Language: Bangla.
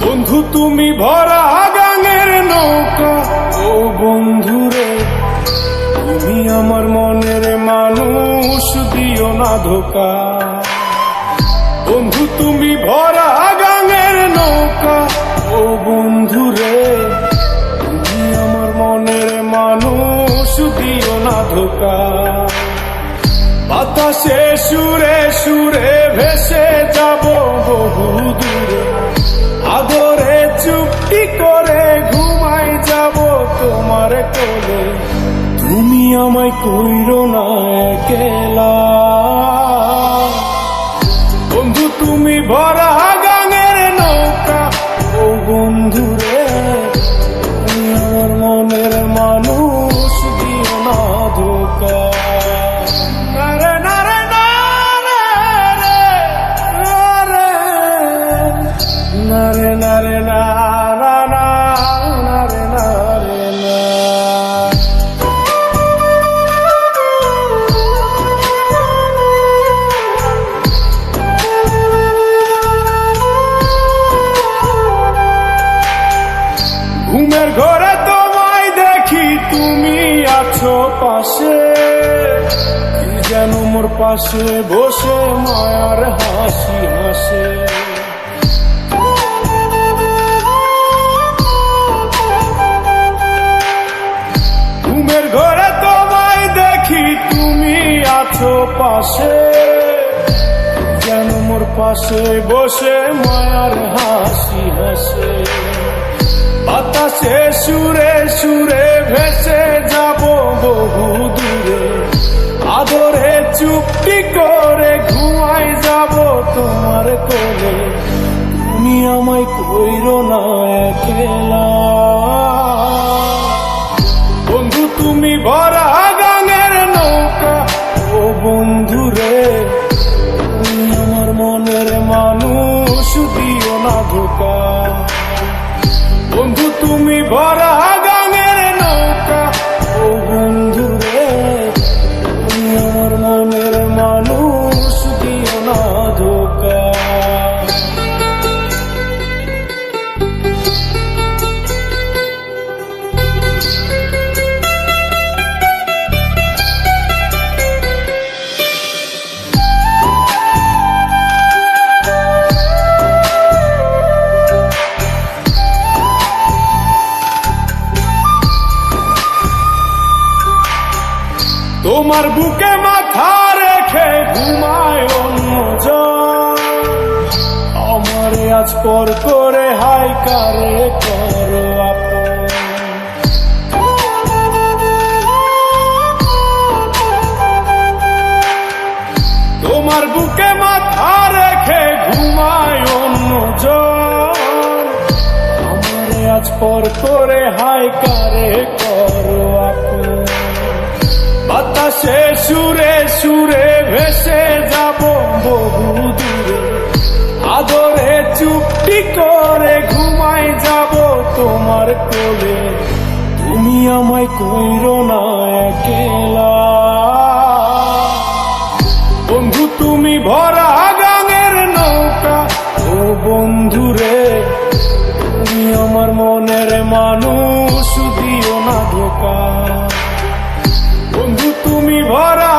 বন্ধু তুমি ভরা গাঙের নৌকা, ও বন্ধুরে তুমি আমার মনের মানুষ, দিও না ধোকা। বন্ধু তুমি ভরা গাঙের নৌকা, ও বন্ধুরে তুমি আমার মনের মানুষ, দিও না ধোকা। বাতাসে সুরে সুরে ভেসে যাব বহু দূরে, আদরে চুপটি করে ঘুমাই যাব তোমার কোলে। তুমি আমায় কইরো না একলা, বন্ধু তুমি ভরা গাঙের নৌকা, ও বন্ধুরে তুমি আমার মনের মানুষ, দিও না ধোকা। নারে নারে না না না নারে নারে না। ঘুমের ঘরে তোমায় দেখি, তুমি আছো পাশে, কি যেন মোর পাশে বসে মায়ার হাসি হাসে। ঘুমের ঘরে তোমায় দেখি, তুমি আছো পাশে, যেন মোর পাশে বসে মায়ার হাসি হাসে। বাতাসে সুরে সুরে ভেসে যাব বহু দূরে, আদরে চুপটি করে ঘুমাই যাব তোমার কোলে। তুমি আমায় কইরো না একলা, বন্ধু তুমি ভরা গাঙের নৌকা, ও বন্ধুরে তুমি আমার মনের মানুষ, দিও না ধোকা। বন্ধু তুমি ভরা গাঙের নৌকা, ও বন্ধুরে তুমি আমার মনের মানুষ, দিও না ধোকা। তোমার বুকে মাথা রেখে ঘুমায় অন্যজন, আমারে আজ পর করে হাই কারে করো আপন। তোমার বুকে মাথা রেখে ঘুমায় অন্যজন, আমারে আজ পর করে হাই কারে করো আপন। বাতাসে সুরে সুরে ভেসে যাব বহু দূরে, আদরে চুপটি করে ঘুমাই যাব তোমার কোলে। তুমি আমায় কইরো না একলা, বন্ধু তুমি ভরা গাঙের নৌকা, ও বন্ধুরে তুমি আমার মনের মানুষ, দিও না ধোকা। বন্ধু তুমি ভরা